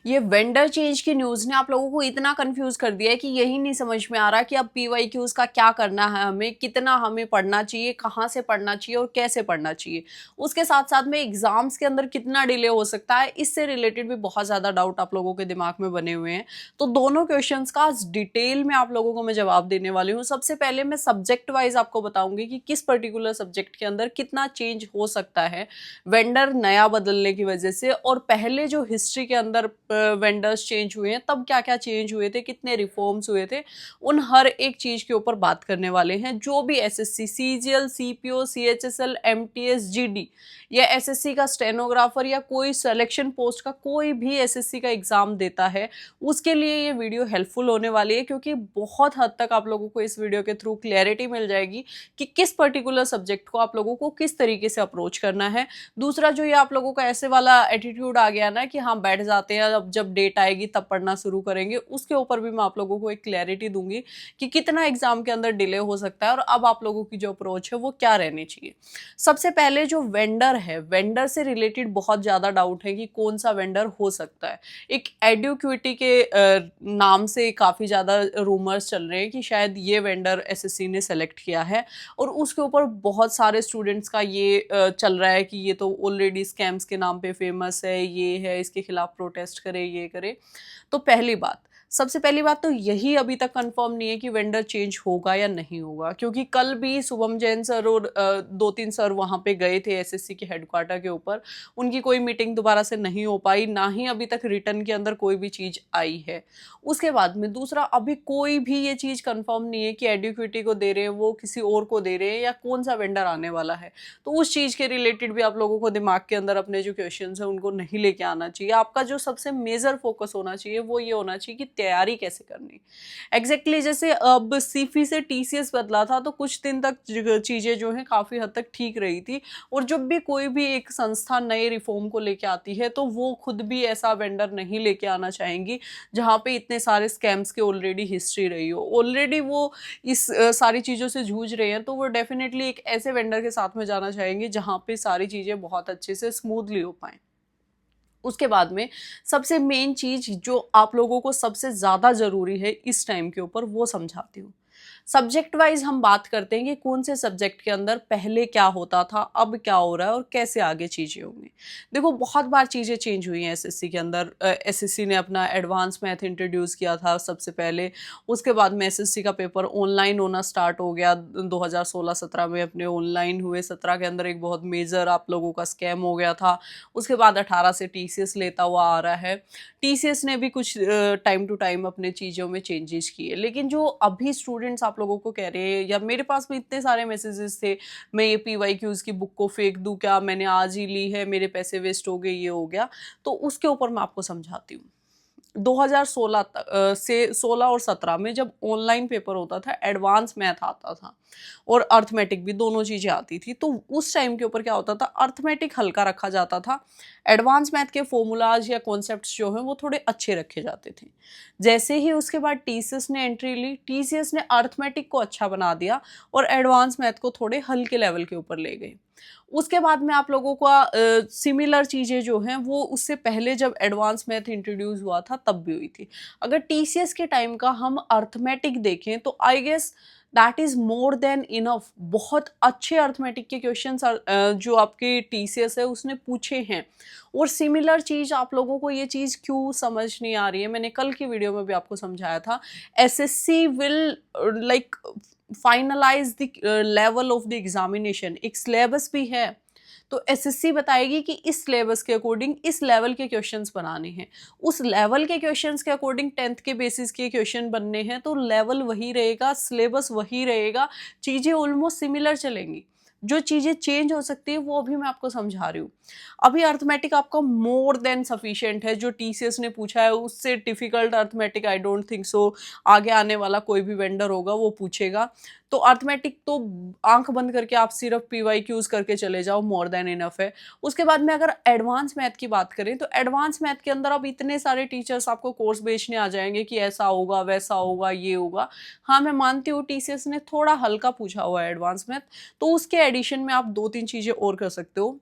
ये vendor change की news ने आप लोगों को इतना कंफ्यूज कर दिया है कि यही नहीं समझ में आ रहा कि अब पीवाईक्यूज़ का क्या करना है, हमें कितना हमें पढ़ना चाहिए, कहाँ से पढ़ना चाहिए और कैसे पढ़ना चाहिए। उसके साथ साथ में एग्जाम्स के अंदर कितना डिले हो सकता है, इससे रिलेटेड भी बहुत ज़्यादा डाउट आप लोगों के दिमाग में बने हुए हैं। तो दोनों क्वेश्चंस का डिटेल में आप लोगों को मैं जवाब देने वाली हूँ। सबसे पहले मैं सब्जेक्ट वाइज आपको बताऊंगी कि किस पर्टिकुलर सब्जेक्ट के अंदर कितना चेंज हो सकता है वेंडर नया बदलने की वजह से, और पहले जो हिस्ट्री के अंदर वेंडर्स चेंज हुए हैं तब क्या क्या चेंज हुए थे, कितने रिफॉर्म्स हुए थे, उन हर एक चीज के ऊपर बात करने वाले हैं। जो भी SSC, CGL, CPO, CHSL, MTS, GD या एसएससी का स्टेनोग्राफर या कोई सिलेक्शन पोस्ट का कोई भी एसएससी का एग्जाम देता है, उसके लिए ये वीडियो हेल्पफुल होने वाली है, क्योंकि बहुत हद तक आप लोगों को इस वीडियो के थ्रू क्लैरिटी मिल जाएगी कि किस पर्टिकुलर सब्जेक्ट को आप लोगों को किस तरीके से अप्रोच करना है। दूसरा, जो ये आप लोगों का ऐसे वाला एटीट्यूड आ गया ना कि हाँ बैठ जाते हैं, अब जब डेट आएगी तब पढ़ना शुरू करेंगे, उसके ऊपर भी मैं आप लोगों को एक क्लैरिटी दूंगी कि कितना एग्जाम के अंदर डिले हो सकता है और अब आप लोगों की जो अप्रोच है वो क्या रहनी चाहिए। सबसे पहले जो वेंडर है, वेंडर से रिलेटेड बहुत ज्यादा डाउट है कि कौन सा वेंडर हो सकता है। एक एडुक्विटी के नाम से काफी ज्यादा रूमर्स चल रहे हैं कि शायद ये वेंडर एसएससी ने सेलेक्ट किया है, और उसके ऊपर बहुत सारे स्टूडेंट्स का ये चल रहा है कि ये तो ऑलरेडी स्कैम्स के नाम पे फेमस है, ये है, इसके खिलाफ प्रोटेस्ट करे, ये करे। तो सबसे पहली बात तो यही अभी तक कंफर्म नहीं है कि वेंडर चेंज होगा या नहीं होगा, क्योंकि कल भी शुभम जैन सर और दो तीन सर वहां पे गए थे एसएससी के हेडक्वार्टर के ऊपर। उनकी कोई मीटिंग दोबारा से नहीं हो पाई, ना ही अभी तक रिटर्न के अंदर कोई भी चीज आई है। उसके बाद में दूसरा, अभी कोई भी ये चीज कंफर्म नहीं है कि एडुक्विटी को दे रहे हैं वो किसी और को दे रहे हैं या कौन सा वेंडर आने वाला है। तो उस चीज के रिलेटेड भी आप लोगों को दिमाग के अंदर अपने जो क्वेश्चंस हैं उनको नहीं लेके आना चाहिए। आपका जो सबसे मेजर फोकस होना चाहिए वो ये होना चाहिए कि तैयारी कैसे करनी। एग्जैक्टली जैसे अब सीफी से टीसीएस बदला था तो कुछ दिन तक चीजें जो है काफी हद तक ठीक रही थी, और जब भी कोई भी एक संस्था नए रिफॉर्म को लेके आती है तो वो खुद भी ऐसा वेंडर नहीं लेके आना चाहेंगी जहां पे इतने सारे स्कैम्स के ऑलरेडी हिस्ट्री रही हो। ऑलरेडी वो इस सारी चीजों से जूझ रहे हैं, तो वो डेफिनेटली एक ऐसे वेंडर के साथ में जाना चाहेंगे जहां पे सारी चीजें बहुत अच्छे से स्मूथली हो पाए। उसके बाद में सबसे मेन चीज जो आप लोगों को सबसे ज्यादा जरूरी है इस टाइम के ऊपर, वो समझाती हूँ। सब्जेक्ट वाइज हम बात करते हैं कि कौन से सब्जेक्ट के अंदर पहले क्या होता था, अब क्या हो रहा है और कैसे आगे चीजें होंगी। देखो, बहुत बार चीजें चेंज हुई हैं एसएससी के अंदर। एसएससी ने अपना एडवांस मैथ इंट्रोड्यूस किया था सबसे पहले। उसके बाद में एसएससी का पेपर ऑनलाइन होना स्टार्ट हो गया 2016-17 में, अपने ऑनलाइन हुए। 17 के अंदर एक बहुत मेजर आप लोगों का स्कैम हो गया था। उसके बाद 18 से टीसीएस लेता हुआ आ रहा है। टीसीएस ने भी कुछ टाइम टू टाइम अपने चीज़ों में चेंजेस किए, लेकिन जो अभी स्टूडेंट्स आप लोगों को कह रहे हैं, या मेरे पास भी इतने सारे मैसेजेस थे, मैं ये पीवाईक्यूज़ की बुक को फेंक दूं क्या, मैंने आज ही ली है, मेरे पैसे वेस्ट हो गए, ये हो गया। तो उसके ऊपर मैं आपको समझाती हूँ। 2016 से 16 और 17 में जब ऑनलाइन पेपर होता था, एडवांस मैथ आता था और अर्थमेटिक भी, दोनों चीजें आती थी। तो उस टाइम के ऊपर क्या होता था, अर्थमेटिक हल्का रखा जाता था, एडवांस मैथ के फॉर्मूलाज या कॉन्सेप्ट्स जो हैं वो थोड़े अच्छे रखे जाते थे। जैसे ही उसके बाद टीसीएस ने एंट्री ली, टीसीएस ने अर्थमेटिक को अच्छा बना दिया और एडवांस मैथ को थोड़े हल्के लेवल के ऊपर ले गए। उसके बाद में आप लोगों का सिमिलर चीज़ें जो हैं वो उससे पहले जब एडवांस मैथ इंट्रोड्यूस हुआ था तब भी हुई थी। अगर टीसीएस के टाइम का हम अर्थमेटिक देखें तो I guess that is more than enough. बहुत अच्छे अर्थमेटिक के क्वेश्चन जो आपके टीसीएस है उसने पूछे हैं। और सिमिलर चीज आप लोगों को ये चीज क्यों समझ नहीं आ रही है, मैंने कल की वीडियो में भी आपको समझाया था। SSC will like finalise the level of the examination. एक सिलेबस भी है, तो एसएससी बताएगी कि इस सिलेबस के अकॉर्डिंग इस लेवल के क्वेश्चंस बनाने हैं। उस लेवल के क्वेश्चंस के अकॉर्डिंग 10th के बेसिस के क्वेश्चन बनने हैं, तो लेवल वही रहेगा, सिलेबस वही रहेगा, चीजें ऑलमोस्ट सिमिलर चलेंगी। जो चीजें चेंज हो सकती है वो अभी मैं आपको समझा रही हूँ। अभी अर्थमेटिक आपका मोर देन सफिशिएंट है। जो टीसीएस ने पूछा है उससे difficult arithmetic I don't think so आगे आने वाला कोई भी वेंडर होगा वो पूछेगा। तो अर्थमेटिक तो आंख बंद करके आप सिर्फ पीवाईक्यूज करके चले जाओ, मोर देन इनफ है। उसके बाद में अगर एडवांस मैथ की बात करें तो एडवांस मैथ के अंदर अब इतने सारे टीचर्स आपको कोर्स बेचने आ जाएंगे कि ऐसा होगा, वैसा होगा, ये होगा। हाँ, मैं मानती हूँ टीसीएस ने थोड़ा हल्का पूछा हुआ है एडवांस मैथ, तो उसके एडिशन में आप दो तीन चीजें और कर सकते हो।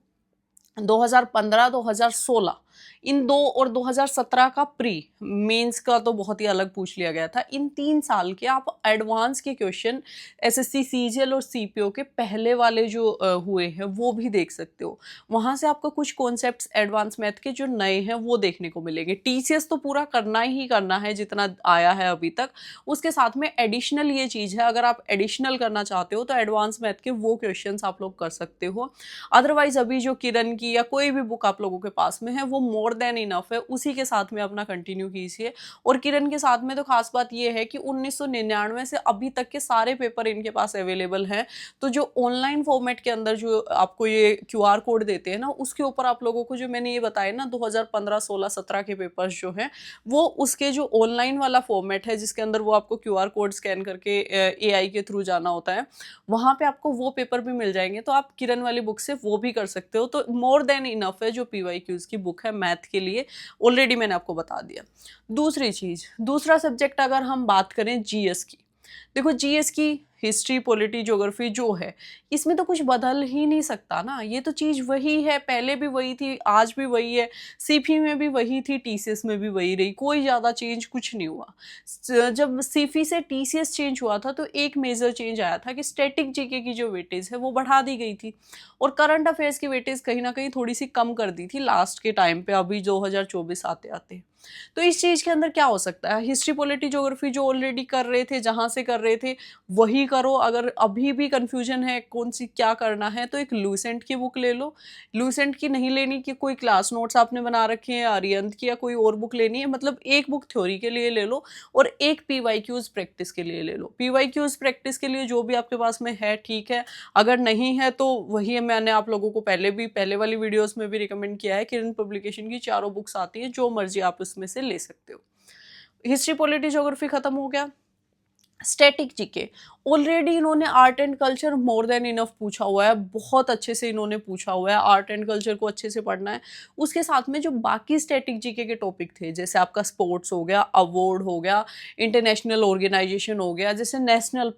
2015-2016 इन 2 और 2017 का प्री मेंस का तो बहुत ही अलग पूछ लिया गया था। इन 3 साल के आप एडवांस के क्वेश्चन एसएससी सीजीएल और सीपीओ के पहले वाले जो हुए हैं वो भी देख सकते हो। वहाँ से आपको कुछ कॉन्सेप्ट्स एडवांस मैथ के जो नए हैं वो देखने को मिलेंगे। टीसीएस तो पूरा करना ही करना है जितना आया है अभी तक। उसके साथ में एडिशनल ये चीज़ है, अगर आप एडिशनल करना चाहते हो तो एडवांस मैथ के वो क्वेश्चंस आप लोग कर सकते हो। अदरवाइज अभी जो किरण की या कोई भी बुक आप लोगों के पास में है वो मोर देन इनफ है, उसी के साथ में अपना कंटिन्यू कीजिए। और किरण के साथ में तो खास बात ये है कि 1999 से अभी तक के सारे पेपर इनके पास अवेलेबल हैं। तो जो ऑनलाइन फॉर्मेट के अंदर जो आपको ये क्यूआर कोड देते हैं ना, उसके ऊपर आप लोगों को जो मैंने ये बताया ना 2015, 16, 17 के पेपर्स जो हैं वो उसके जो ऑनलाइन वाला फॉर्मेट है जिसके अंदर वो आपको क्यूआर कोड स्कैन करके एआई के थ्रू जाना होता है, वहाँ पे आपको वो पेपर भी मिल जाएंगे। तो आप किरण वाली बुक से वो भी कर सकते हो। तो मोर देन इनफ है जो पीवाईक्यूज की बुक है मैथ के लिए, ऑलरेडी मैंने आपको बता दिया। दूसरी चीज, दूसरा सब्जेक्ट अगर हम बात करें जीएस की, देखो जीएस की हिस्ट्री, पॉलिटी, ज्योग्राफी जो है इसमें तो कुछ बदल ही नहीं सकता ना, ये तो चीज़ वही है, पहले भी वही थी, आज भी वही है, सीफी में भी वही थी, टीसीएस में भी वही रही, कोई ज़्यादा चेंज कुछ नहीं हुआ। जब सीफी से टीसीएस चेंज हुआ था तो एक मेजर चेंज आया था कि स्टैटिक जीके की जो वेटेज है वो बढ़ा दी गई थी और करंट अफेयर्स की वेटेज कहीं ना कहीं थोड़ी सी कम कर दी थी लास्ट के टाइम पे, अभी 2024 आते आते। तो इस चीज़ के अंदर क्या हो सकता है, हिस्ट्री, पॉलिटी, ज्योग्राफी जो ऑलरेडी कर रहे थे, जहाँ से कर रहे थे वही करो। अगर अभी भी कंफ्यूजन है कौन सी क्या करना है तो एक लूसेंट की बुक ले लो। लूसेंट की नहीं लेनी कि कोई क्लास नोट्स आपने बना रखे हैं, आर्यंत की या कोई और बुक लेनी है, मतलब एक बुक थ्योरी के लिए ले लो और एक पीवाईक्यूज प्रैक्टिस के लिए ले लो। पीवाईक्यूज प्रैक्टिस के लिए जो भी आपके पास में है ठीक है, अगर नहीं है तो वही मैंने आप लोगों को पहले वाली वीडियोस में भी रिकमेंड किया है, किरण पब्लिकेशन की चारों बुक्स आती हैं, जो मर्जी आप उसमें से ले सकते हो। हिस्ट्री, पॉलिटी, ज्योग्राफी खत्म हो गया। स्टैटिक जीके ऑलरेडी इन्होंने art and culture more than enough पूछा हुआ है, बहुत अच्छे से इन्होंने पूछा हुआ है, आर्ट एंड कल्चर को अच्छे से पढ़ना है। उसके साथ में जो बाकी स्टैटिक जीके के टॉपिक थे, जैसे आपका स्पोर्ट्स हो गया, अवार्ड हो गया, इंटरनेशनल ऑर्गेनाइजेशन हो गया, जैसे नेशनल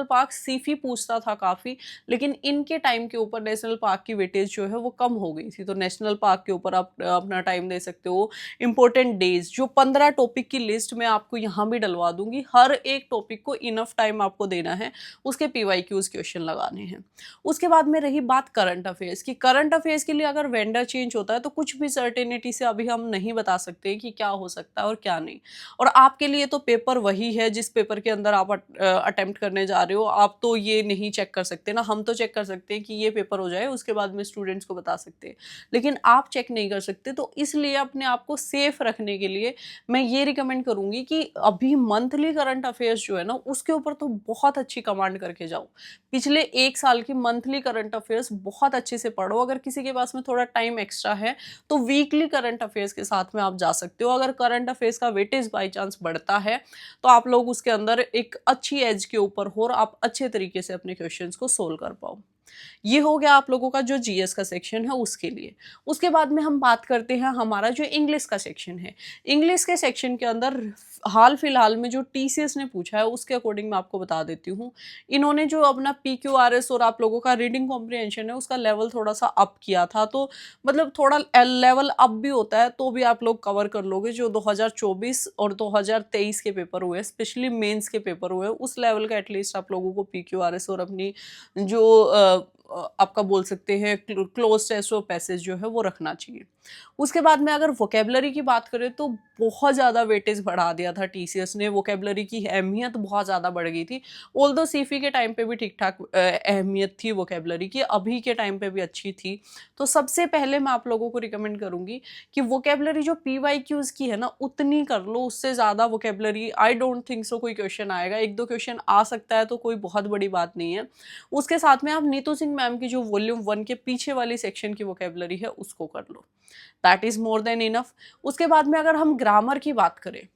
पार्क सीफी पूछता था काफ़ी, लेकिन इनके टाइम के ऊपर नेशनल पार्क की वेटेज जो है वो कम हो गई थी, तो नेशनल पार्क के ऊपर आप अपना टाइम दे सकते हो। इंपॉर्टेंट डेज, जो 15 टॉपिक की लिस्ट मैं आपको यहाँ भी डलवा दूंगी, हर एक टॉपिक को इनफ टाइम आपको देना है, उसके पीवाईक्यूज क्वेश्चन लगाने हैं। उसके बाद में रही बात करंट अफेयर्स की, करंट अफेयर्स के लिए अगर वेंडर चेंज होता है तो कुछ भी सर्टेनिटी से अभी हम नहीं बता सकते कि क्या हो सकता है और क्या नहीं। और आपके लिए तो पेपर वही है जिस पेपर के अंदर आप अटेम्प्ट करने जा रहे हो, आप तो ये नहीं चेक कर सकते ना, हम तो चेक कर सकते हैं कि ये पेपर हो जाए, उसके बाद में स्टूडेंट्स को बता सकते हैं, लेकिन आप चेक नहीं कर सकते। तो इसलिए अपने आप को सेफ रखने के लिए मैं ये रिकमेंड करूंगी कि अभी मंथली करंट अफेयर्स जो है ना उसके ऊपर तो बहुत अच्छी कमांड करके जाओ। पिछले 1 साल की मंथली करंट अफेयर्स बहुत अच्छे से पढ़ो। अगर किसी के पास में थोड़ा टाइम एक्स्ट्रा है तो वीकली करंट अफेयर्स के साथ में आप जा सकते हो। अगर करंट अफेयर्स का वेटेज बाई चांस बढ़ता है तो आप लोग उसके अंदर एक अच्छी एज के ऊपर हो और आप अच्छे तरीके से अपने क्वेश्चंस को सोल्व कर पाओ। ये हो गया आप लोगों का जो जीएस का सेक्शन है उसके लिए। उसके बाद में हम बात करते हैं हमारा जो इंग्लिश का सेक्शन है। इंग्लिश के सेक्शन के अंदर हाल फिलहाल में जो टीसीएस ने पूछा है उसके अकॉर्डिंग मैं आपको बता देती हूँ। इन्होंने जो अपना पीक्यूआरएस और आप लोगों का रीडिंग कॉम्प्रिहेंशन है उसका लेवल थोड़ा सा अप किया था, तो मतलब थोड़ा लेवल अप भी होता है तो भी आप लोग कवर कर लोगे। जो 2024 और 2023 के पेपर हुए, स्पेशली मेंस के पेपर हुए, उस लेवल का एटलीस्ट आप लोगों को पीक्यूआरएस और अपनी जो आपका बोल सकते हैं क्लोज टेस्ट और पैसेज जो है वो रखना चाहिए। उसके बाद में अगर वोकेबलरी की बात करें तो बहुत ज़्यादा वेटेज बढ़ा दिया था टीसीएस ने, वोकेबलरी की अहमियत बहुत ज़्यादा बढ़ गई थी। ऑल्दो सीफी के टाइम पे भी ठीक ठाक अहमियत थी वोकेबलरी की, अभी के टाइम पे भी अच्छी थी। तो सबसे पहले मैं आप लोगों को रिकमेंड करूंगी कि वोकेबलरी जो पीवाईक्यूज की है ना उतनी कर लो, उससे ज़्यादा vocabulary I don't think so कोई क्वेश्चन आएगा। 1-2 क्वेश्चन आ सकता है तो कोई बहुत बड़ी बात नहीं है। उसके साथ में आप नीतू सिंह मैम की जो वॉल्यूम 1 के पीछे वाली सेक्शन की वोकेबलरी है उसको कर लो, that is more than enough. उसके बाद में अगर हम ग्रामर की बात करें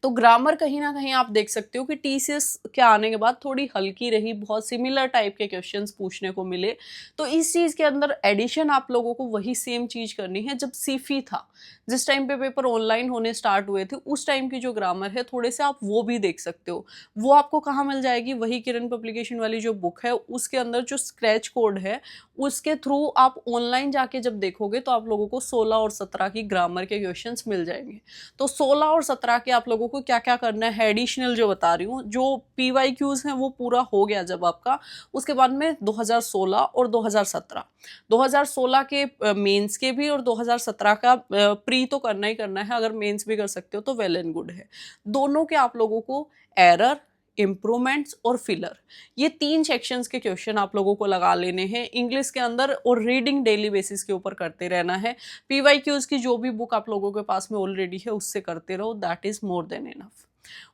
तो ग्रामर कहीं ना कहीं आप देख सकते हो कि टीसीएस के आने के बाद थोड़ी हल्की रही, बहुत सिमिलर टाइप के क्वेश्चंस पूछने को मिले। तो इस चीज़ के अंदर एडिशन आप लोगों को वही सेम चीज़ करनी है जब सीफी था, जिस टाइम पे पेपर ऑनलाइन होने स्टार्ट हुए थे उस टाइम की जो ग्रामर है थोड़े से आप वो भी देख सकते हो। वो आपको कहाँ मिल जाएगी, वही किरण पब्लिकेशन वाली जो बुक है उसके अंदर जो स्क्रैच कोड है उसके थ्रू आप ऑनलाइन जाके जब देखोगे तो आप लोगों को 16 और 17 की ग्रामर के क्वेश्चंस मिल जाएंगे। तो 16 और 17 के आप लोगों को क्या क्या करना है एडिशनल जो बता रही हूँ, जो पीवाईक्यूज हैं वो पूरा हो गया जब आपका, उसके बाद में 2016 और 2017, 2016 के मेंस के भी और 2017 का प्री तो करना ही करना है, अगर मेंस भी कर सकते हो तो वेल एंड गुड है। दोनों के आप लोगों को एरर, इम्प्रूवमेंट्स और फिलर, ये 3 सेक्शंस के क्वेश्चन आप लोगों को लगा लेने हैं इंग्लिश के अंदर, और रीडिंग डेली बेसिस के ऊपर करते रहना है। पीवाईक्यूज की जो भी बुक आप लोगों के पास में ऑलरेडी है उससे करते रहो, that is more than enough.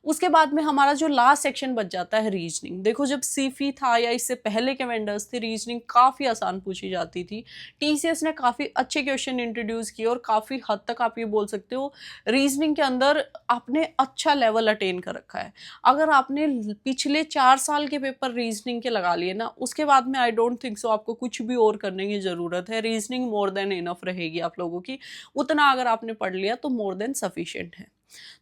उसके बाद में हमारा जो लास्ट सेक्शन बच जाता है रीजनिंग। देखो जब सीफी था या इससे पहले के वेंडर्स थे, रीजनिंग काफ़ी आसान पूछी जाती थी। टीसीएस ने काफ़ी अच्छे क्वेश्चन इंट्रोड्यूस किए और काफ़ी हद तक आप ये बोल सकते हो रीजनिंग के अंदर आपने अच्छा लेवल अटेन कर रखा है। अगर आपने पिछले 4 साल के पेपर रीजनिंग के लगा लिए ना, उसके बाद में आई डोंट थिंक सो आपको कुछ भी और करने की ज़रूरत है। रीजनिंग मोर देन इनफ रहेगी आप लोगों की, उतना अगर आपने पढ़ लिया तो मोर देन सफिशिएंट है।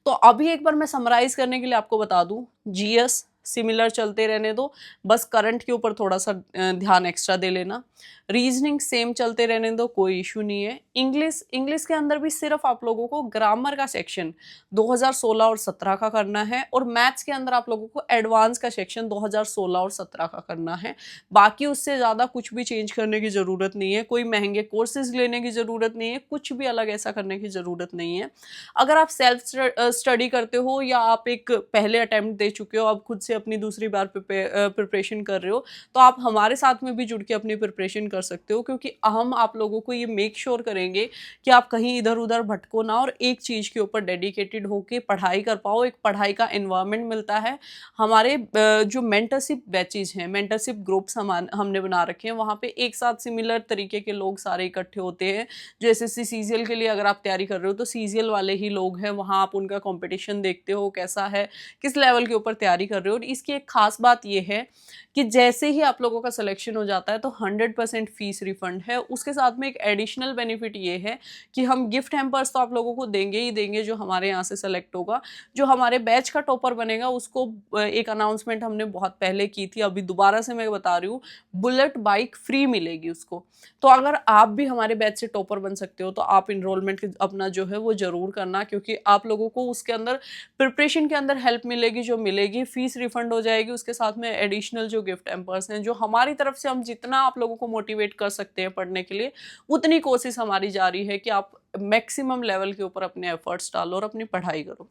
तो अभी एक बार मैं समराइज करने के लिए आपको बता दूं, जीएस सिमिलर चलते रहने दो, बस करंट के ऊपर थोड़ा सा ध्यान एक्स्ट्रा दे लेना। रीजनिंग सेम चलते रहने दो, कोई इशू नहीं है। इंग्लिश के अंदर भी सिर्फ आप लोगों को ग्रामर का सेक्शन 2016 और 17 का करना है, और मैथ्स के अंदर आप लोगों को एडवांस का सेक्शन 2016 और 17 का करना है। बाकी उससे ज़्यादा कुछ भी चेंज करने की ज़रूरत नहीं है, कोई महंगे कोर्सेज लेने की ज़रूरत नहीं है, कुछ भी अलग ऐसा करने की ज़रूरत नहीं है। अगर आप सेल्फ स्टडी करते हो या आप एक पहले अटेम्प्ट दे चुके हो, अब खुद से अपनी दूसरी बार प्रिपरेशन कर रहे हो, तो आप हमारे साथ में भी जुड़ के अपनी प्रिपरेशन कर सकते हो, क्योंकि हम आप लोगों को ये मेक श्योर करेंगे कि आप कहीं इधर उधर भटको ना और एक चीज़ के ऊपर डेडिकेटेड होके पढ़ाई कर पाओ। एक पढ़ाई का एनवायरनमेंट मिलता है। हमारे जो मेंटरशिप बैचेज हैं, मेंटरशिप ग्रुप्स हमने बना रखे हैं, वहाँ पे एक साथ सिमिलर तरीके के लोग सारे इकट्ठे होते हैं। जो एसएससी सीजीएल के लिए अगर आप तैयारी कर रहे हो तो सीजीएल वाले ही लोग हैं वहाँ, आप उनका कंपटीशन देखते हो कैसा है, किस लेवल के ऊपर तैयारी कर रहे हो। और इसकी एक खास बात ये है कि जैसे ही आप लोगों का सिलेक्शन हो जाता है तो 100% फीस रिफंड है। उसके साथ में एक एडिशनल बेनिफिट ये है कि हम गिफ्ट हैम्पर्स तो आप लोगों को देंगे ही देंगे जो हमारे यहाँ से सेलेक्ट होगा। जो हमारे बैच का टॉपर बनेगा उसको एक अनाउंसमेंट हमने बहुत पहले की थी, अभी दोबारा से मैं बता रही हूँ, बुलेट बाइक फ्री मिलेगी उसको। तो अगर आप भी हमारे बैच से टॉपर बन सकते हो तो आप इनरोलमेंट अपना जो है वो ज़रूर करना, क्योंकि आप लोगों को उसके अंदर प्रिपरेशन के अंदर हेल्प मिलेगी, जो मिलेगी, फीस रिफंड हो जाएगी। उसके साथ में एडिशनल जो गिफ्ट हैम्पर्स हैं, जो हमारी तरफ से हम जितना आप लोगों को मोटिवेट कर सकते हैं पढ़ने के लिए, उतनी कोशिश हमारी जारी है कि आप मैक्सिमम लेवल के ऊपर अपने एफर्ट्स डालो और अपनी पढ़ाई करो।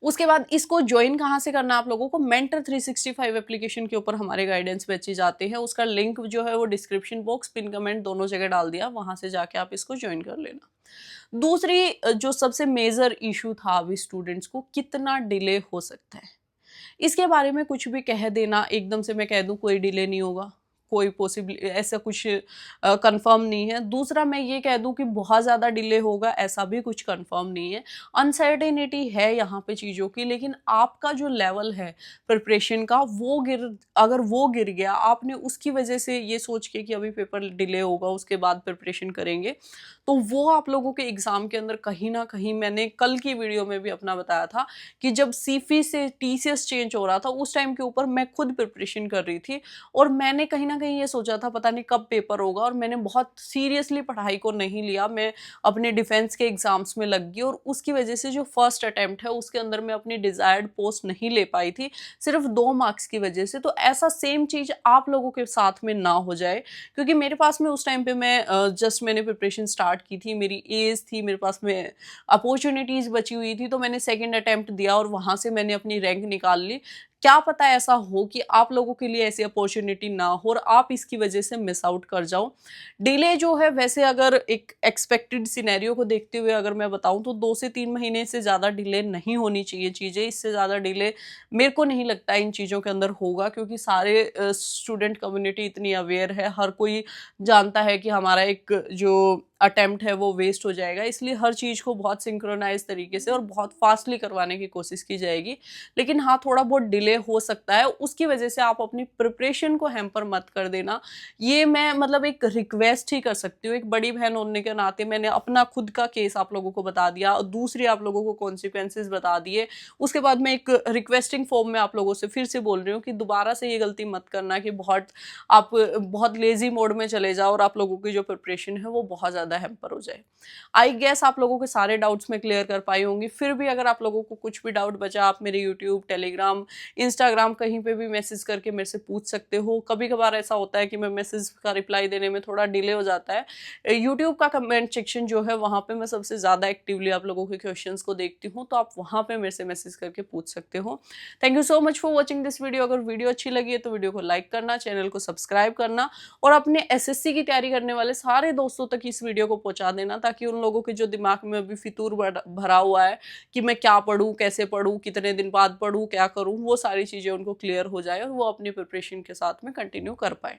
उसके बाद इसको ज्वाइन कहाँ से करना आप लोगों को, मेंटर 365 एप्लीकेशन के ऊपर हमारे गाइडेंस बैचेज आते हैं। उसका लिंक जो है वो डिस्क्रिप्शन बॉक्स, पिन कमेंट दोनों जगह डाल दिया, वहाँ से जाके आप इसको ज्वाइन कर लेना। दूसरी जो सबसे मेजर इशू था अभी स्टूडेंट्स को, कितना डिले हो सकता है, इसके बारे में कुछ भी कह देना एकदम से मैं कह दूं कोई डिले नहीं होगा, कोई पॉसिबल ऐसा कुछ कंफर्म नहीं है। दूसरा मैं ये कह दूं कि बहुत ज़्यादा डिले होगा, ऐसा भी कुछ कंफर्म नहीं है। अनसर्टेनिटी है यहाँ पे चीज़ों की, लेकिन आपका जो लेवल है प्रिपरेशन का अगर वो गिर गया, आपने उसकी वजह से ये सोच के कि अभी पेपर डिले होगा उसके बाद प्रिपरेशन करेंगे, तो वो आप लोगों के एग्ज़ाम के अंदर कहीं ना कहीं, मैंने कल की वीडियो में भी अपना बताया था कि जब सीफी से टीसीएस चेंज हो रहा था उस टाइम के ऊपर मैं खुद प्रिपरेशन कर रही थी, और मैंने कहीं ना कहीं ये सोचा था पता नहीं कब पेपर होगा, और मैंने बहुत सीरियसली पढ़ाई को नहीं लिया। मैं अपने डिफेंस के एग्जाम्स में लग गई, और उसकी वजह से जो फर्स्ट अटेम्प्ट है उसके अंदर मैं अपनी डिजायर्ड पोस्ट नहीं ले पाई थी, सिर्फ 2 मार्क्स की वजह से। तो ऐसा सेम चीज़ आप लोगों के साथ में ना हो जाए, क्योंकि मेरे पास में उस टाइम पे मैं जस्ट मैंने प्रिपरेशन स्टार्ट की थी, मेरी एज थी, मेरे पास में अपॉर्चुनिटीज बची हुई थी, तो मैंने सेकंड अटेम्प्ट दिया और वहां से मैंने अपनी रैंक निकाल ली। क्या पता ऐसा हो कि आप लोगों के लिए ऐसी अपॉर्चुनिटी ना हो और आप इसकी वजह से मिस आउट कर जाओ। डिले जो है, वैसे अगर एक एक्सपेक्टेड सिनेरियो को देखते हुए अगर मैं बताऊं तो 2 से 3 महीने से ज़्यादा डिले नहीं होनी चाहिए चीज़ें। इससे ज़्यादा डिले मेरे को नहीं लगता इन चीज़ों के अंदर होगा, क्योंकि सारे स्टूडेंट कम्युनिटी इतनी अवेयर है, हर कोई जानता है कि हमारा एक जो अटेम्प्ट है वो वेस्ट हो जाएगा। इसलिए हर चीज़ को बहुत सिंक्रोनाइज तरीके से और बहुत फास्टली करवाने की कोशिश की जाएगी। लेकिन हाँ, थोड़ा बहुत डिले हो सकता है, उसकी वजह से आप अपनी प्रिपरेशन को हैम्पर मत कर देना। ये मैं मतलब एक रिक्वेस्ट ही कर सकती हूँ, एक बड़ी बहन होने के नाते मैंने अपना खुद का केस आप लोगों को बता दिया और दूसरी आप लोगों को कॉन्सिक्वेंसेस बता दिए। उसके बाद मैं एक रिक्वेस्टिंग फॉर्म में आप लोगों से फिर से बोल रही हूँ कि दोबारा से ये गलती मत करना कि आप बहुत लेजी मोड में चले जाओ और आप लोगों की जो प्रिपरेशन है वो बहुत ज़्यादा हैम्पर हो जाए। आई गेस आप लोगों के सारे डाउट्स मैं क्लियर कर पाई होंगी। फिर भी अगर आप लोगों को कुछ भी डाउट बचा, आप मेरे यूट्यूब, टेलीग्राम, इंस्टाग्राम कहीं पे भी मैसेज करके मेरे से पूछ सकते हो। कभी कभार ऐसा होता है कि मैं मैसेज का रिप्लाई देने में थोड़ा डिले हो जाता है। यूट्यूब का कमेंट सेक्शन जो है वहाँ पे मैं सबसे ज़्यादा एक्टिवली आप लोगों के क्वेश्चंस को देखती हूँ, तो आप वहाँ पे मेरे से मैसेज करके पूछ सकते हो। Thank you so much for watching this video. अगर वीडियो अच्छी लगी है तो वीडियो को लाइक करना, चैनल को सब्सक्राइब करना और अपने एसएससी की तैयारी करने वाले सारे दोस्तों तक इस वीडियो को पहुंचा देना, ताकि उन लोगों के जो दिमाग में अभी फितूर भरा हुआ है कि मैं क्या पढूं, कैसे पढूं, कितने दिन बाद पढूं, क्या करूं, वो सारी चीजें उनको क्लियर हो जाए और वो अपनी प्रिपरेशन के साथ में कंटिन्यू कर पाए।